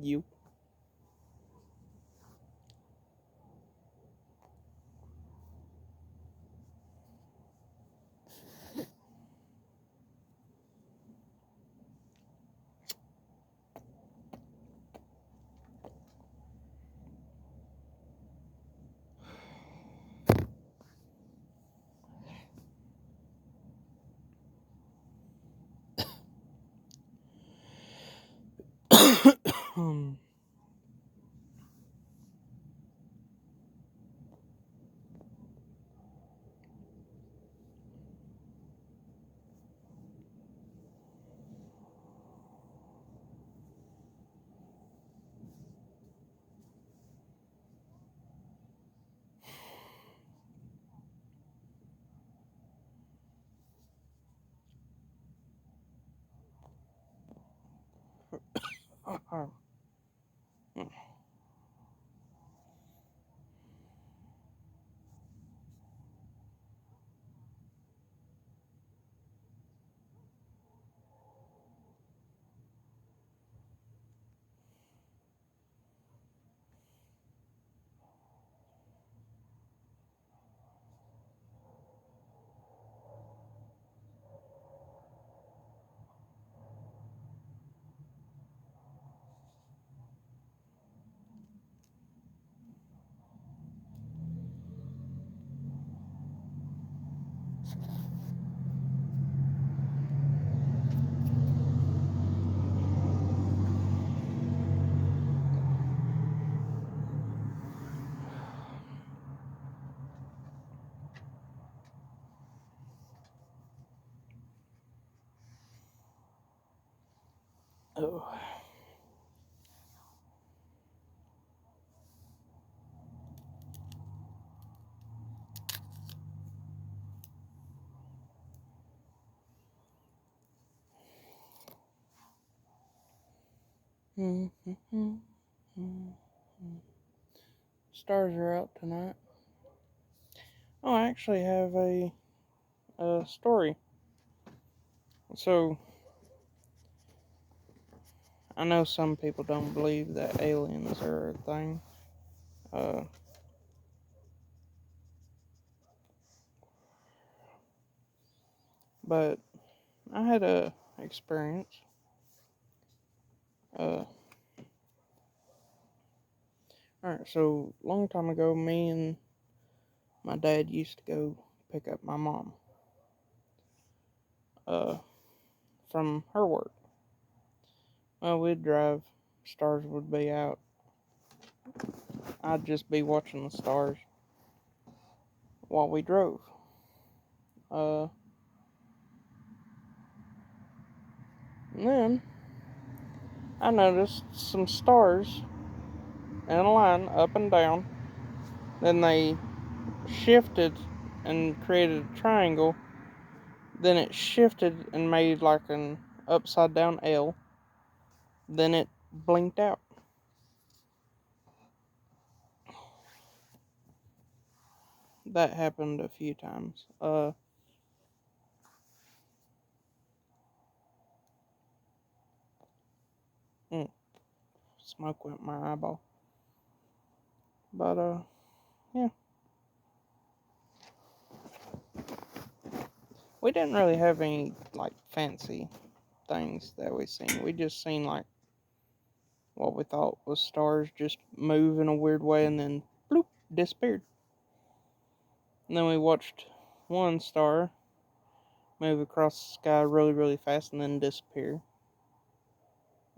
You. Oh. Stars are out tonight. Oh, I actually have a story. So, I know some people don't believe that aliens are a thing. Uh, but I had a experience. Uh, alright, so long time ago, me and my dad used to go pick up my mom. Uh, from her work. Well, we'd drive. Stars would be out. I'd just be watching the stars while we drove. Uh, and then I noticed some stars in a line up and down. Then they shifted and created a triangle. Then it shifted and made like an upside down L. Then it blinked out. That happened a few times. Mm, Smoke went in my eyeball. But yeah, we didn't really have any like fancy things that we seen. We just seen like what we thought was stars just move in a weird way and then bloop disappeared. And then we watched one star move across the sky really really fast and then disappear.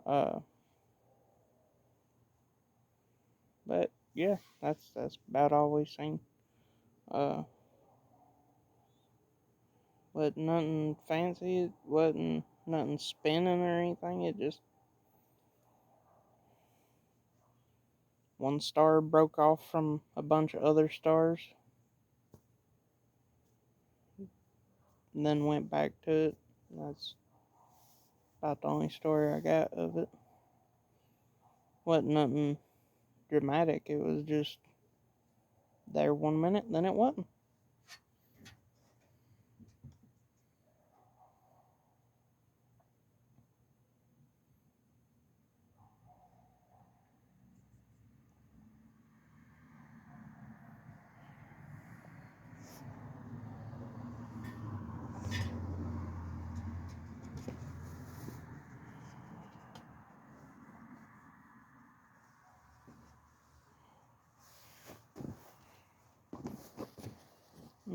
Uh, but yeah, that's about all we seen. Uh, wasn't nothing fancy. It wasn't nothing spinning or anything. It just one star broke off from a bunch of other stars and then went back to it. That's about the only story I got of it. Wasn't nothing dramatic. It was just there 1 minute, then it wasn't.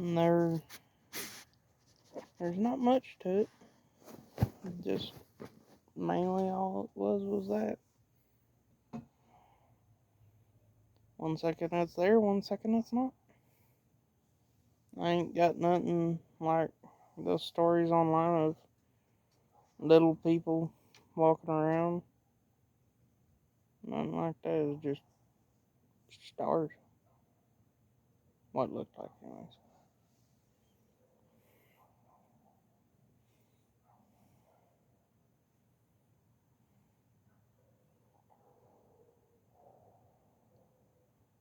And there's not much to it. Just mainly all it was that. 1 second it's there, 1 second it's not. I ain't got nothing like those stories online of little people walking around. Nothing like that. It's just stars. What it looked like, anyways.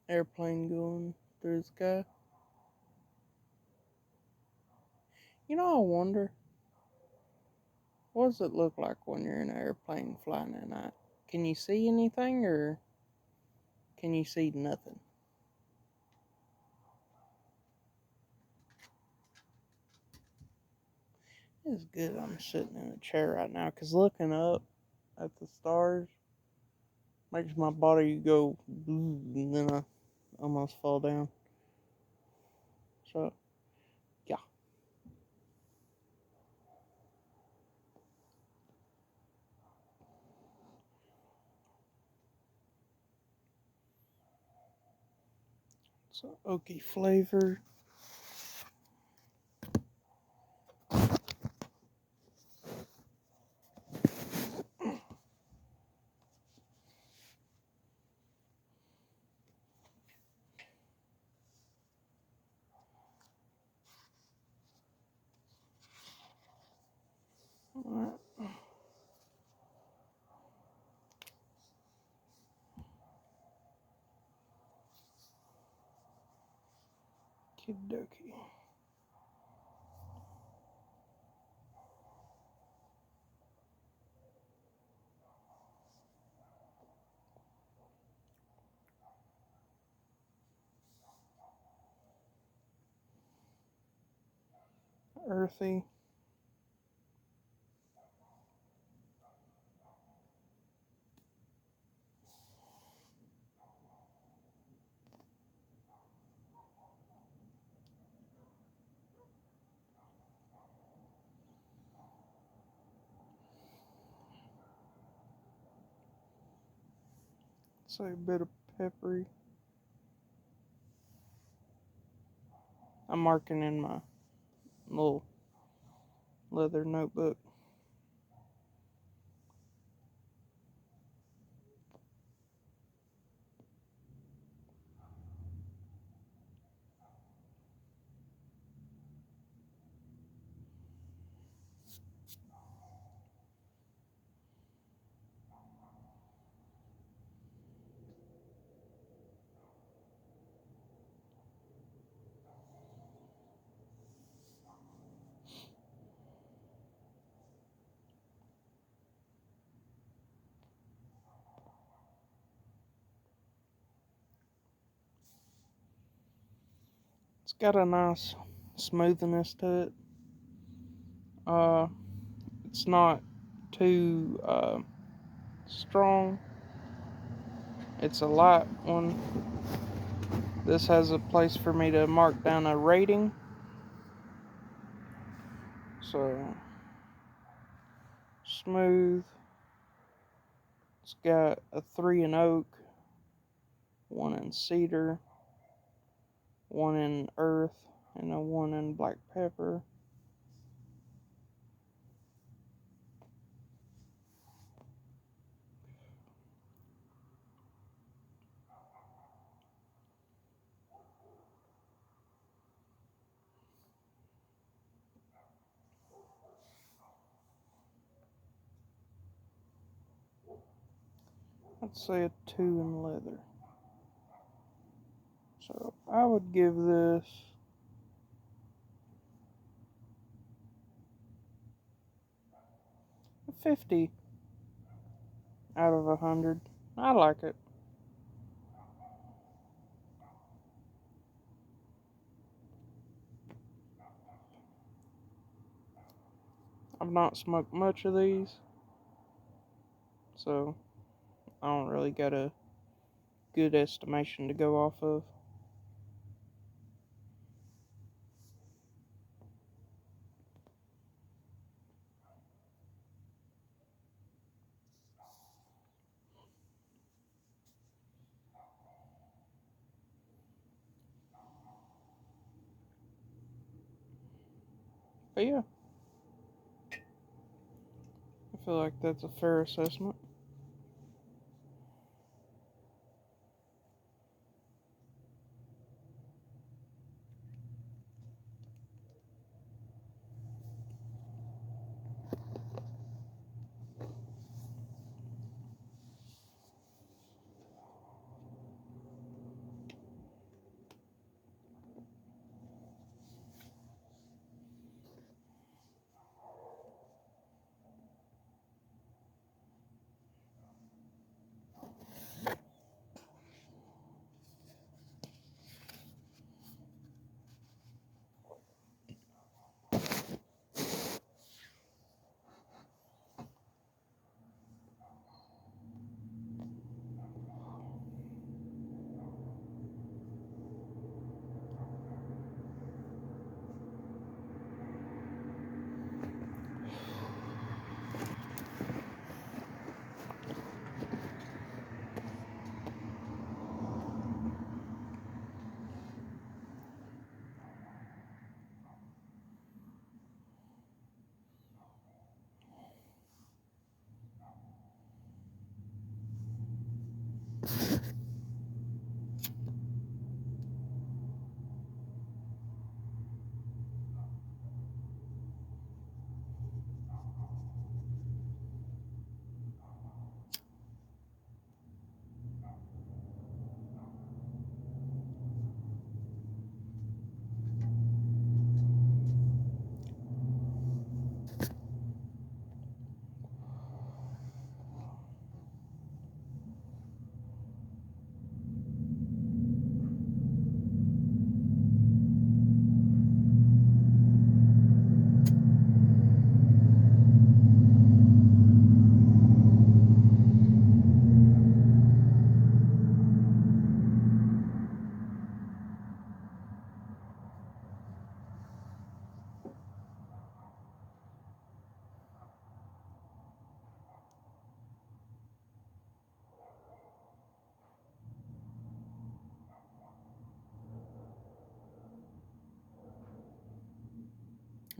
Airplane going through the sky. I wonder, what does it look like when you're in an airplane flying at night? Can you see anything, or can you see nothing? It's good I'm sitting in a chair right now, because looking up at the stars makes my body go, and then I almost fall down. So, yeah. So, oaky flavor. Alright. Kidoki. Earthy. So a bit of peppery. I'm marking in my little leather notebook. It's got a nice smoothness to it. Uh, it's not too strong. It's a light one. This has a place for me to mark down a rating. So, smooth. It's got a 3 in oak, 1 in cedar, 1 in earth, and a 1 in black pepper. I'd say a 2 in leather. So I would give this a 50 out of 100. I like it. I've not smoked much of these, so I don't really got a good estimation to go off of. But yeah, I feel like that's a fair assessment.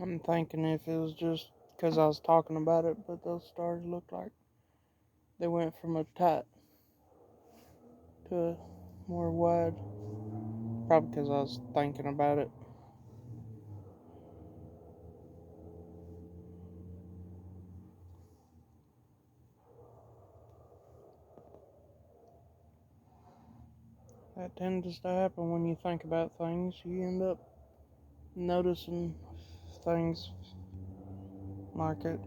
I'm thinking if it was just because I was talking about it, but those stars looked like they went from a tight to a more wide. Probably because I was thinking about it. That tends to happen when you think about things. You end up noticing things like it.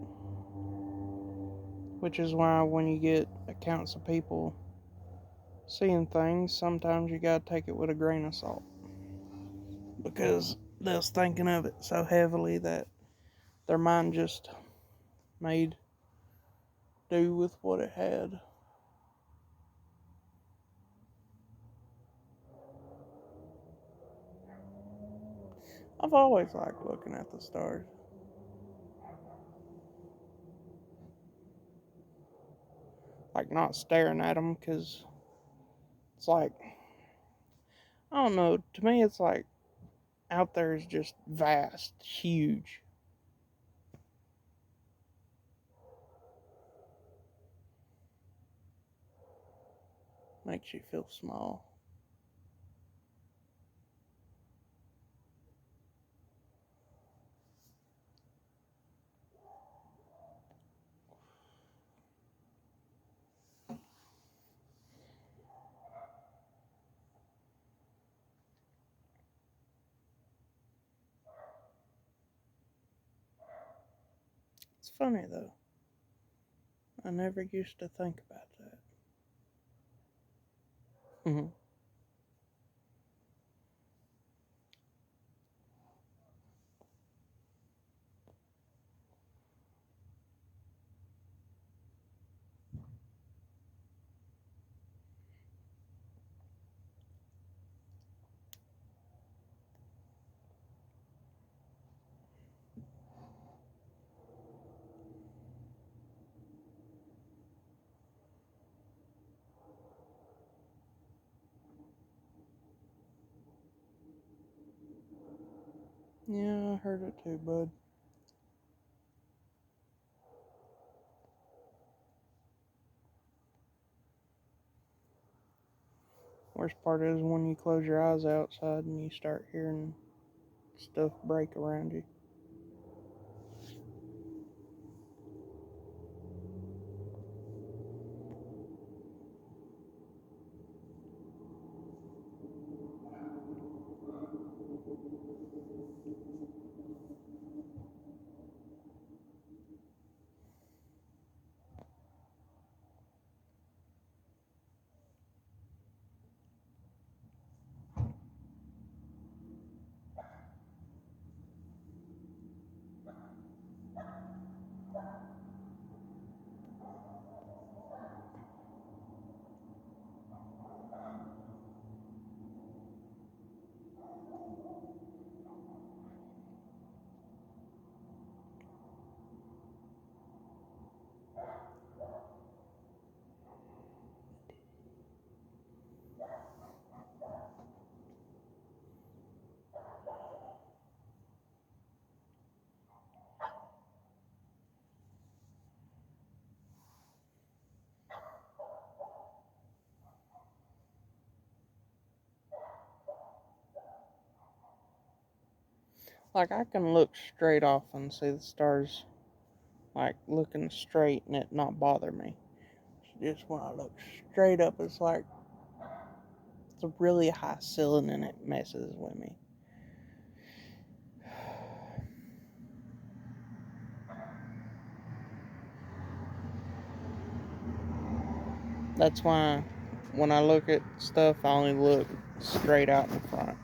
Which is why when you get accounts of people seeing things, sometimes you gotta take it with a grain of salt. Because they're thinking of it so heavily that their mind just made do with what it had. I've always liked looking at the stars. Like, not staring at them, because it's like, I don't know, to me, it's like out there is just vast, huge. Makes you feel small. It's funny though. I never used to think about that. Mm-hmm. Yeah, I heard it too, bud. Worst part is when you close your eyes outside and you start hearing stuff break around you. Like, I can look straight off and see the stars, like, looking straight and it not bother me. It's just when I look straight up, it's like it's a really high ceiling and it messes with me. That's why when I look at stuff, I only look straight out in front.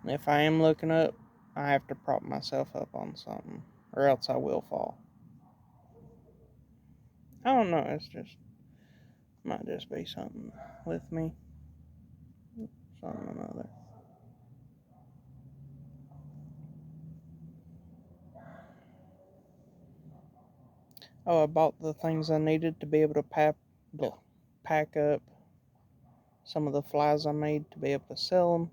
And if I am looking up, I have to prop myself up on something, or else I will fall. I don't know, it's just, might just be something with me, something or another. Oh, I bought the things I needed to be able to pack up some of the flies I made to be able to sell them.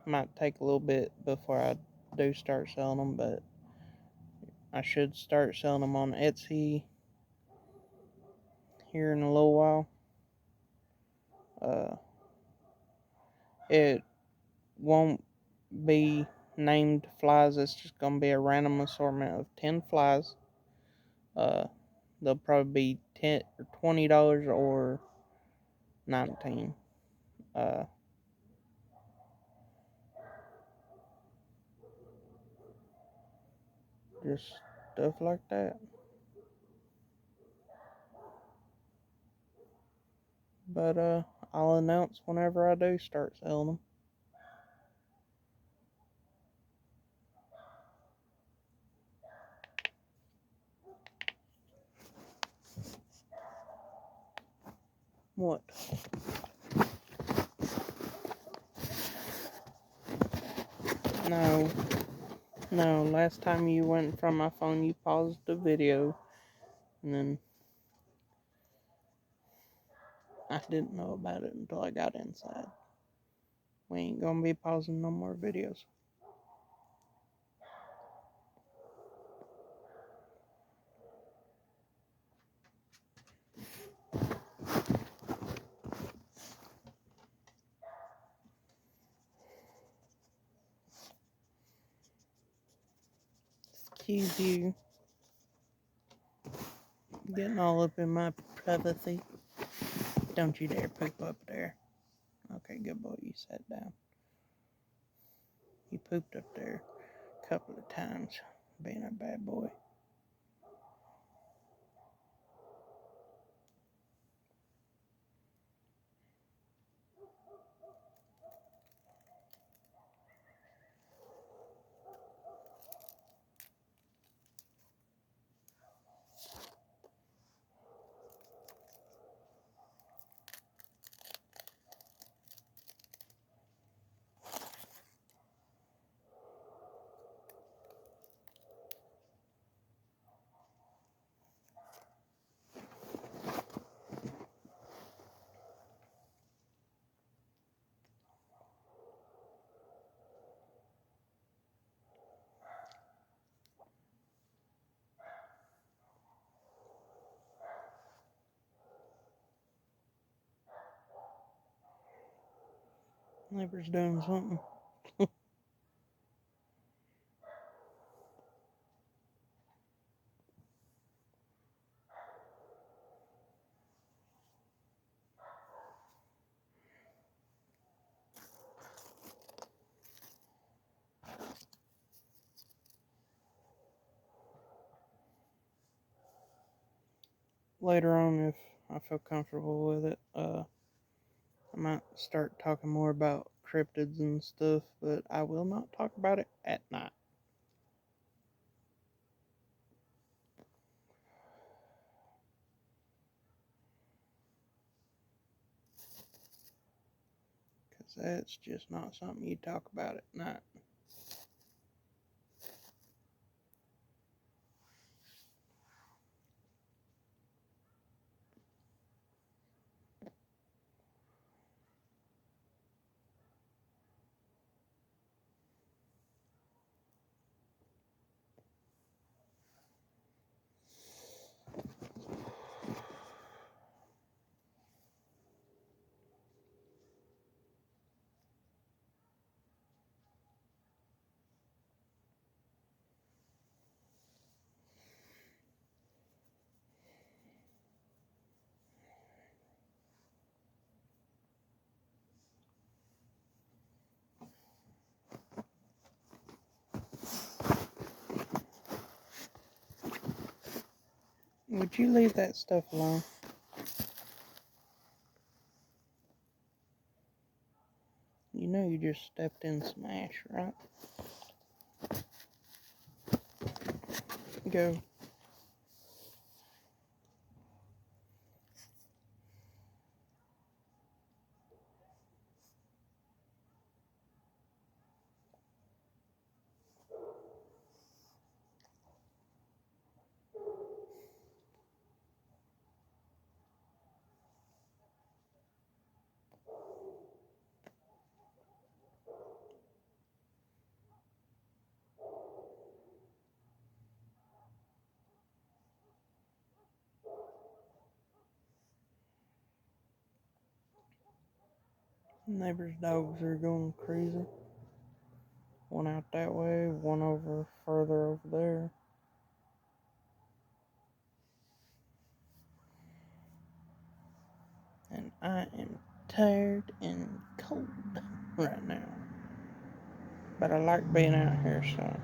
Might take a little bit before I do start selling them, but I should start selling them on Etsy here in a little while. Uh, it won't be named flies. It's just gonna be a random assortment of 10 flies. Uh, they'll probably be $20 or 19. Uh, just stuff like that. But I'll announce whenever I do start selling them. What? No. No, last time you went from my phone, you paused the video, and then I didn't know about it until I got inside. We ain't gonna be pausing no more videos. Excuse you. Getting all up in my privacy. Don't you dare poop up there. Okay, good boy, you sat down. You pooped up there a couple of times, being a bad boy. Neighbor's doing something. Later on, if I feel comfortable with it, I might start talking more about cryptids and stuff, but I will not talk about it at night. Because that's just not something you talk about at night. Would you leave that stuff alone? You know you just stepped in some ash, right? Go. Neighbor's dogs are going crazy. One out that way, one over further over there. And I am tired and cold right now. But I like being out here, so.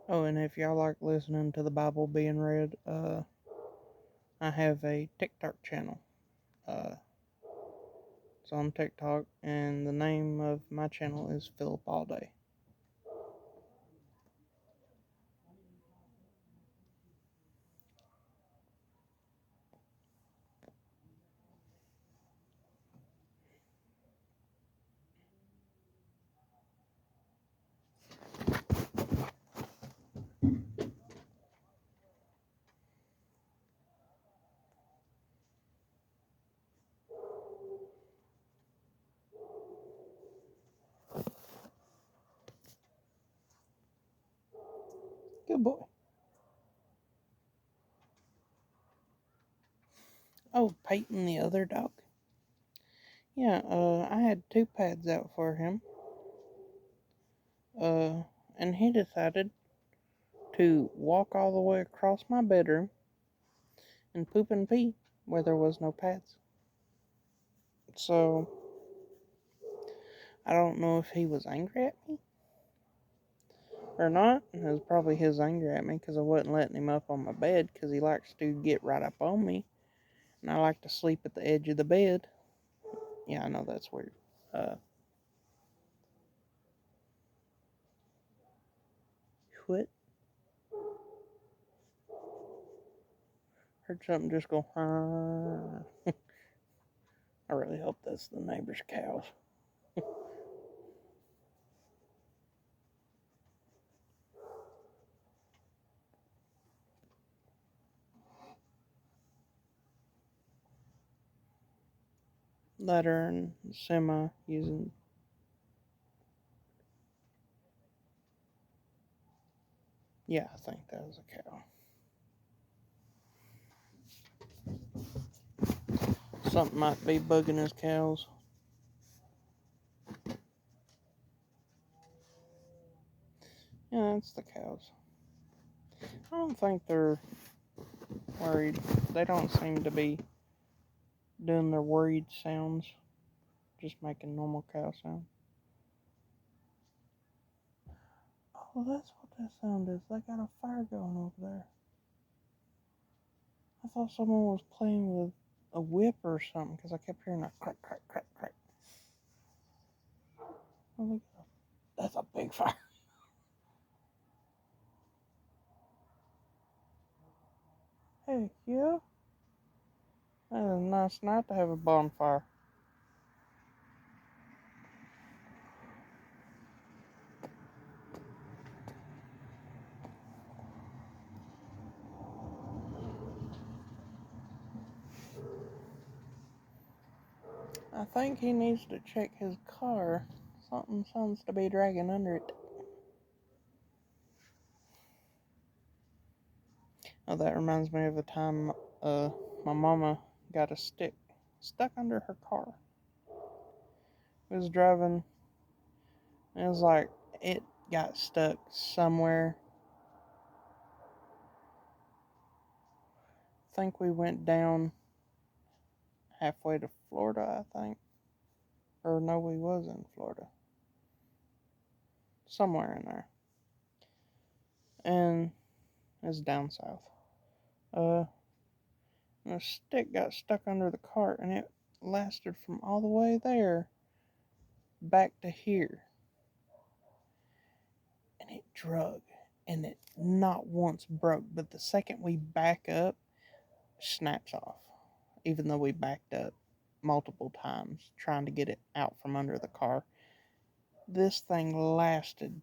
Oh, and if y'all like listening to the Bible being read, I have a TikTok channel. Uh, it's on TikTok, and the name of my channel is Philip All Day. Good boy. Oh, Peyton, the other dog. Yeah, I had 2 pads out for him. And he decided to walk all the way across my bedroom and poop and pee where there was no pads. So, I don't know if he was angry at me or not. It was probably his anger at me because I wasn't letting him up on my bed because he likes to get right up on me. And I like to sleep at the edge of the bed. Yeah, I know that's weird. What? Heard something just go, I really hope that's the neighbor's cows. letter and semi using. Yeah, I think that was a cow. Something might be bugging his cows. Yeah, it's the cows. I don't think they're worried. They don't seem to be doing their worried sounds, just making normal cow sounds. Oh, that's what that sound is. They got a fire going over there. I thought someone was playing with a whip or something because I kept hearing a crack, crack, crack, crack. Oh, look, that's a big fire. Heck yeah. That's a nice night to have a bonfire. I think he needs to check his car. Something sounds to be dragging under it. Oh, that reminds me of a time my mama got a stick stuck under her car. It was driving, and it was like it got stuck somewhere. I think we went down halfway to Florida, I think. Or no, we was in Florida. Somewhere in there. And it's down south. Uh, and a stick got stuck under the cart, and it lasted from all the way there back to here. And it drug. And it not once broke, but the second we back up, snaps off. Even though we backed up multiple times trying to get it out from under the car. This thing lasted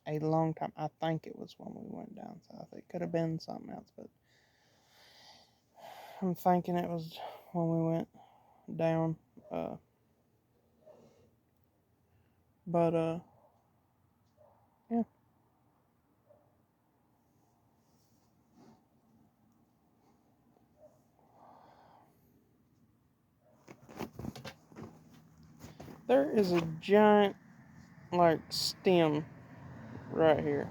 a long time. I think it was when we went down south. It could have been something else, but I'm thinking it was when we went down. Uh, but yeah. There is a giant, like, stem right here.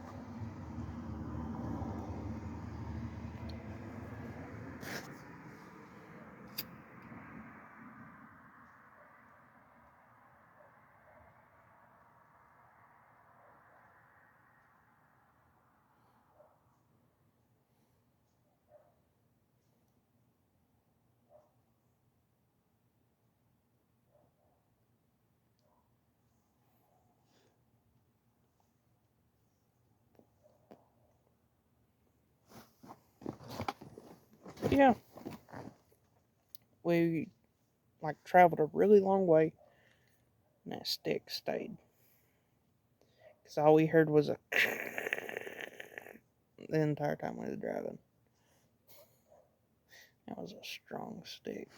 Yeah, we like traveled a really long way, and that stick stayed. Cause all we heard was a the entire time we was driving. That was a strong stick.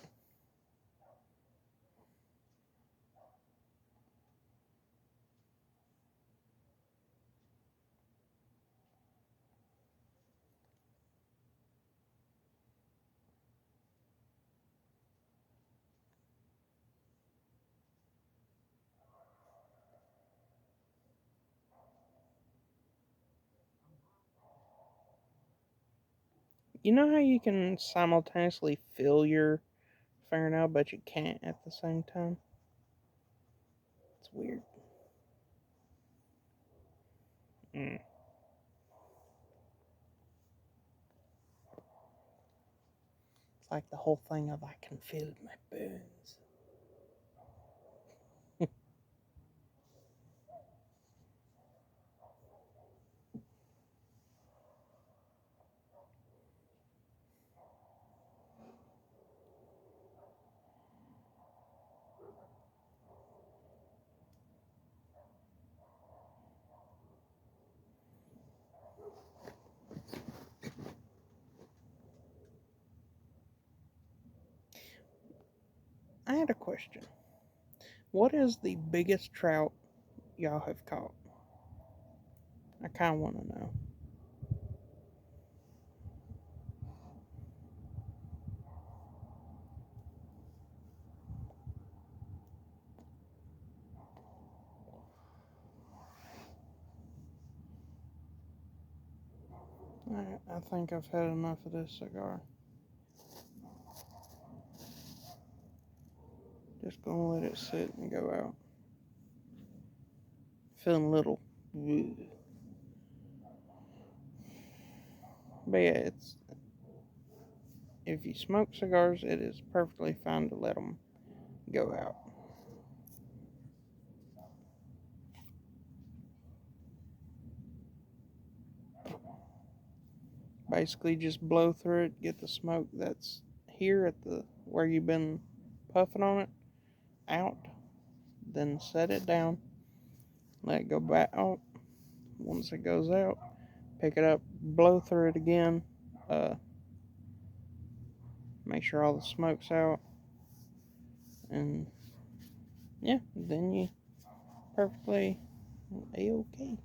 You know how you can simultaneously feel your fingernail, but you can't at the same time? It's weird. Mm. It's like the whole thing of I can feel my bones. I had a question. What is the biggest trout y'all have caught? I kind of want to know. Alright, I think I've had enough of this cigar. Just gonna let it sit and go out. Feeling a little. But yeah, it's. If you smoke cigars, it is perfectly fine to let them go out. Basically, just blow through it, get the smoke that's here at the where you've been puffing on it out, then set it down, let it go back out. Once it goes out, pick it up, blow through it again, uh, make sure all the smoke's out, and yeah, then you perfectly a-okay.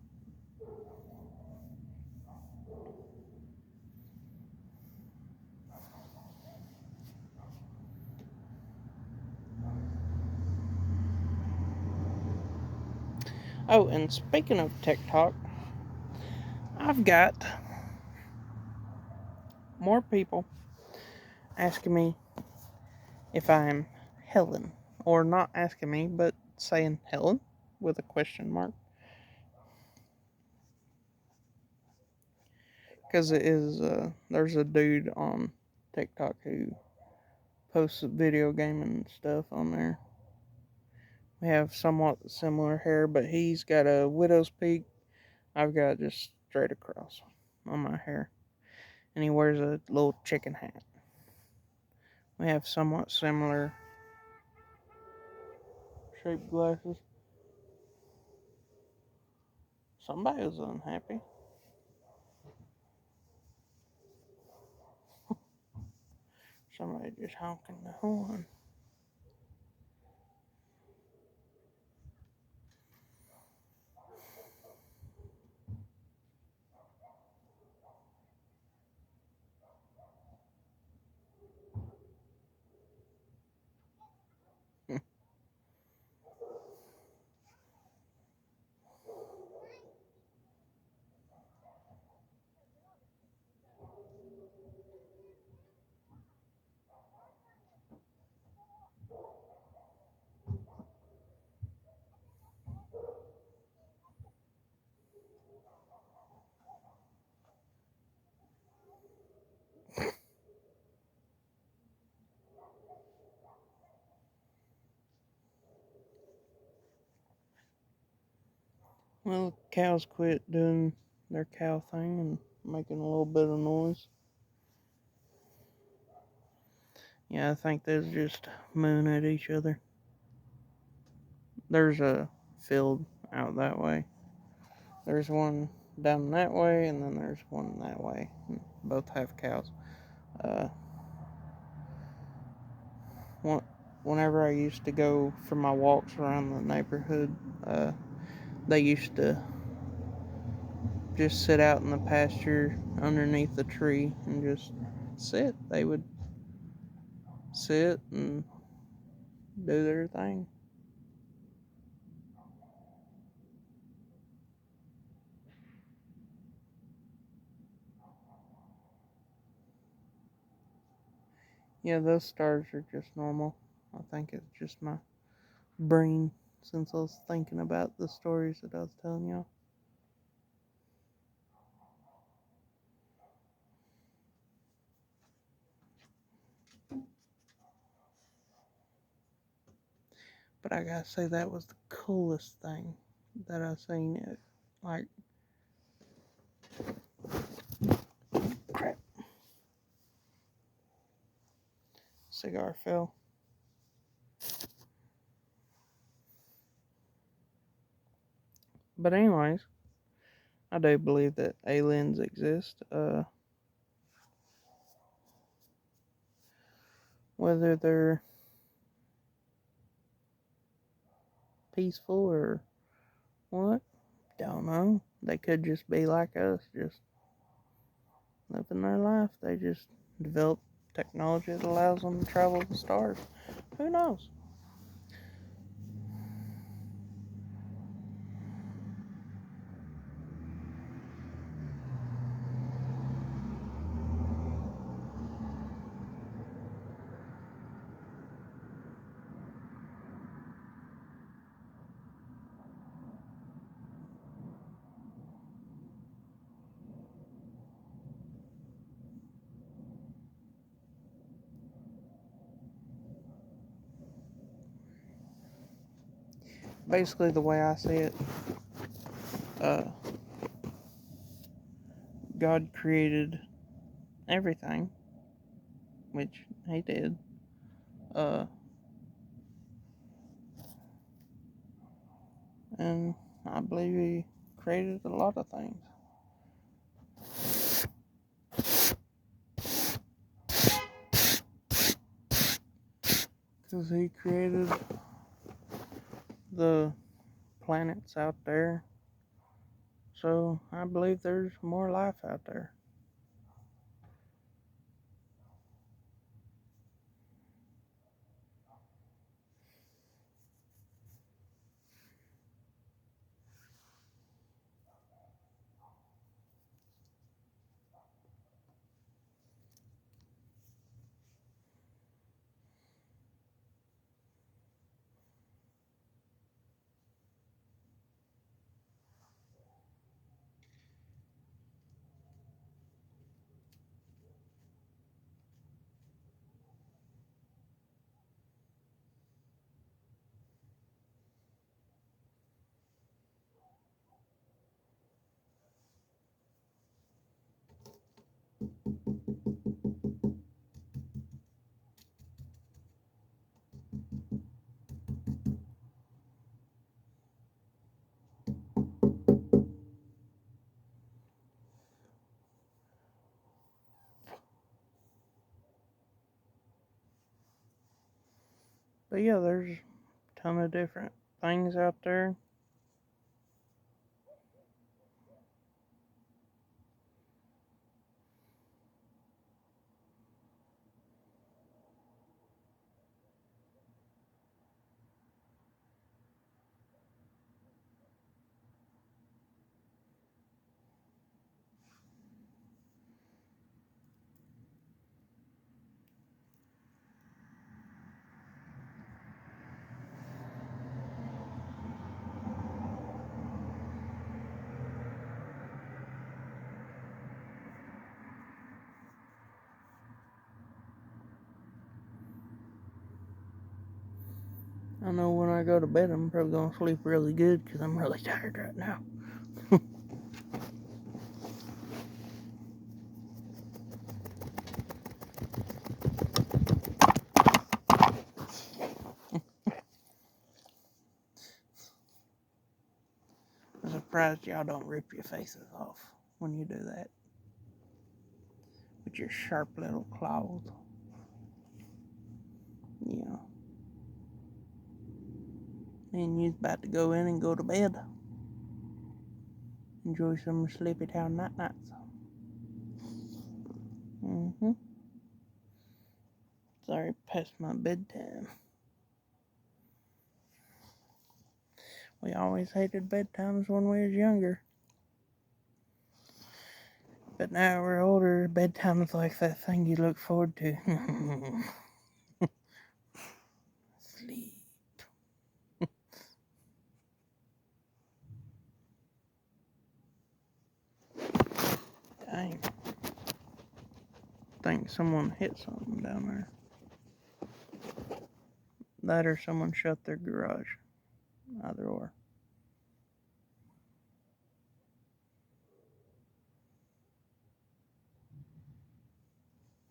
Oh, and speaking of TikTok, I've got more people asking me if I'm Helen, or not asking me, but saying Helen with a question mark. Because it is, there's a dude on TikTok who posts video gaming stuff on there. We have somewhat similar hair, but he's got a widow's peak. I've got just straight across on my hair. And he wears a little chicken hat. We have somewhat similar shaped glasses. Somebody was unhappy. Somebody just honking the horn. Well, cows quit doing their cow thing and making a little bit of noise. Yeah, I think they're just mooing at each other. There's a field out that way. There's one down that way, and then there's one that way. Both have cows. Uh, whenever I used to go for my walks around the neighborhood, they used to just sit out in the pasture underneath the tree and just sit. They would sit and do their thing. Yeah, those stars are just normal. I think it's just my brain since I was thinking about the stories that I was telling y'all. But I gotta say, that was the coolest thing that I seen. It like crap. Cigar fell. But anyways, I do believe that aliens exist. Whether they're peaceful or what? Don't know. They could just be like us, just living their life. They just develop technology that allows them to travel the stars. Who knows? Basically, the way I see it, uh, God created everything, which He did. Uh, and I believe He created a lot of things. Because He created the planets out there. So I believe there's more life out there. But yeah, there's a ton of different things out there. I know when I go to bed, I'm probably going to sleep really good because I'm really tired right now. I'm surprised y'all don't rip your faces off when you do that with your sharp little claws. Yeah. And you's about to go in and go to bed. Enjoy some Sleepy Town night nights. Sorry, past my bedtime. We always hated bedtimes when we was younger. But now we're older, bedtime's like that thing you look forward to. Sleep. Dang. Think someone hit something down there. That or someone shut their garage. Either or.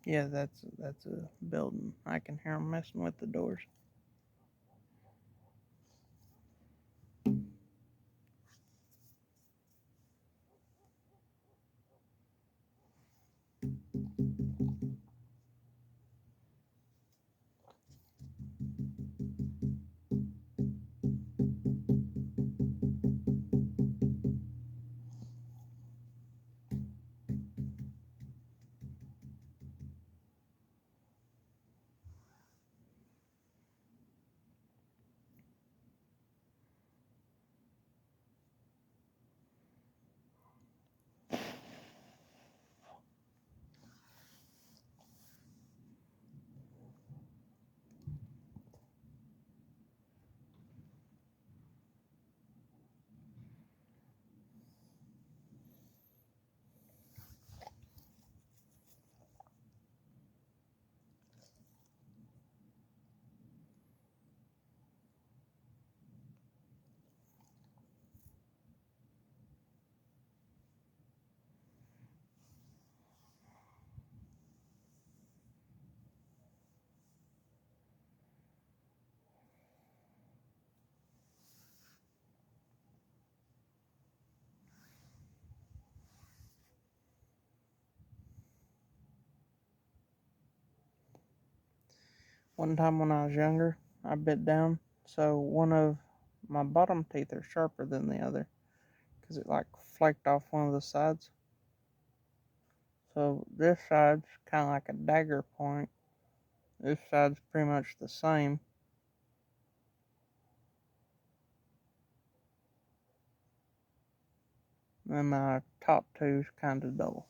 Yeah, that's a building. I can hear them messing with the doors. One time when I was younger, I bit down, so one of my bottom teeth are sharper than the other because it like flaked off one of the sides. So this side's kind of like a dagger point. This side's pretty much the same. And my top two's kind of dull.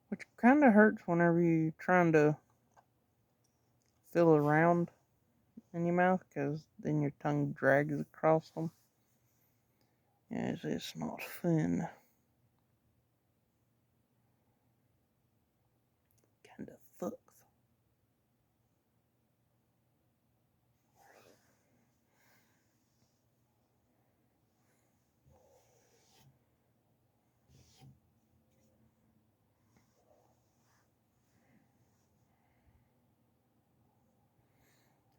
Which kind of hurts whenever you're trying to feel around in your mouth because then your tongue drags across them. Yes, it's not fun. Kinda sucks.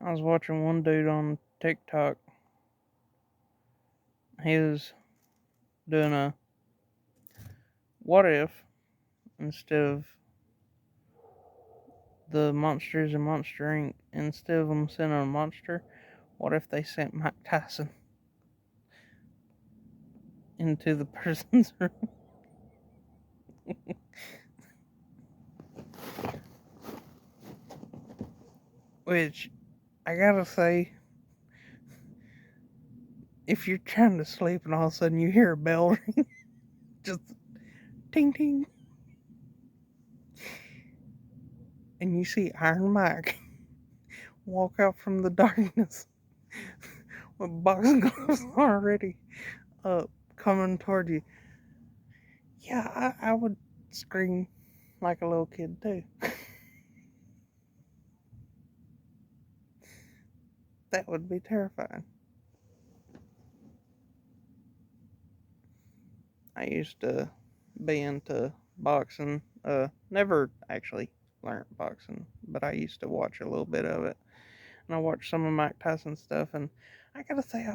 I was watching one dude on TikTok. He was doing a what if instead of the monsters in Monster Inc., instead of them sending a monster, what if they sent Mike Tyson into the person's room? Which, I gotta say, if you're trying to sleep and all of a sudden you hear a bell ring, just ting ting, and you see Iron Mike walk out from the darkness with boxing gloves already up, coming toward you, yeah, I would scream like a little kid too. That would be terrifying. I used to be into boxing. Never actually learned boxing, but I used to watch a little bit of it. And I watched some of Mike Tyson stuff, and I gotta say,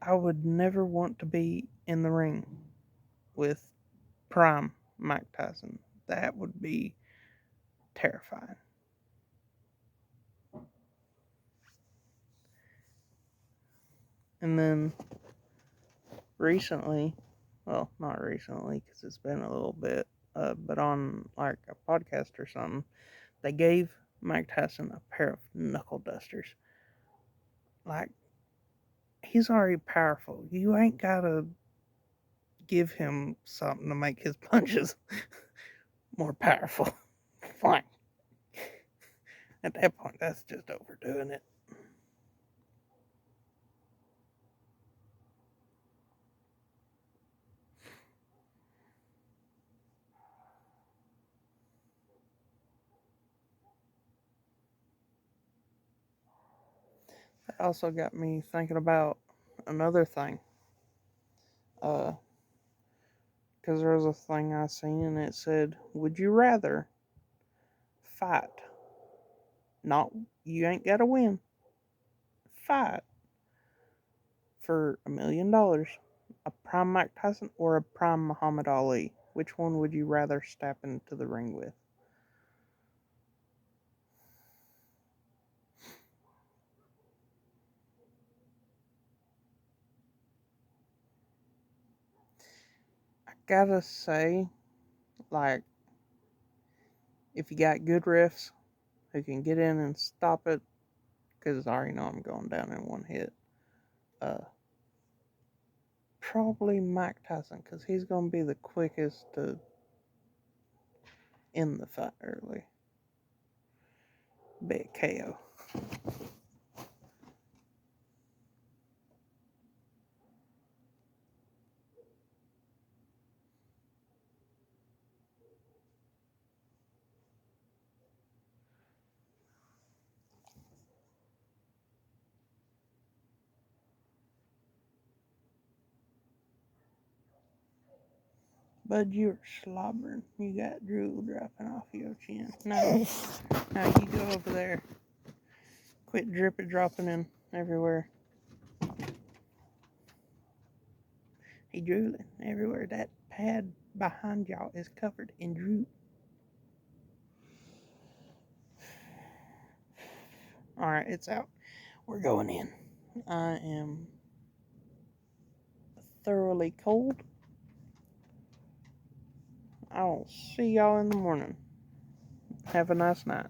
I would never want to be in the ring with prime Mike Tyson. That would be terrifying. And then recently, well, not recently because it's been a little bit, but on like a podcast or something, they gave Mike Tyson a pair of knuckle dusters. Like, he's already powerful. You ain't gotta give him something to make his punches more powerful. Fine. At that point, that's just overdoing it. That also got me thinking about another thing. Because there was a thing I seen and it said, "Would you rather fight? Not you ain't gotta win. Fight for $1 million, a prime Mike Tyson or a prime Muhammad Ali. Which one would you rather step into the ring with?" I gotta say, like, if you got good refs who can get in and stop it, because I already know I'm going down in one hit. Uh, Probably Mike Tyson, because he's gonna be the quickest to end the fight early. Be a KO. Bud, you're slobbering. You got drool dropping off your chin. No, no, you go over there. Quit dripping, dropping in everywhere. He drooling everywhere. That pad behind y'all is covered in drool. Alright, it's out. We're going in. I am thoroughly cold. I'll see y'all in the morning. Have a nice night.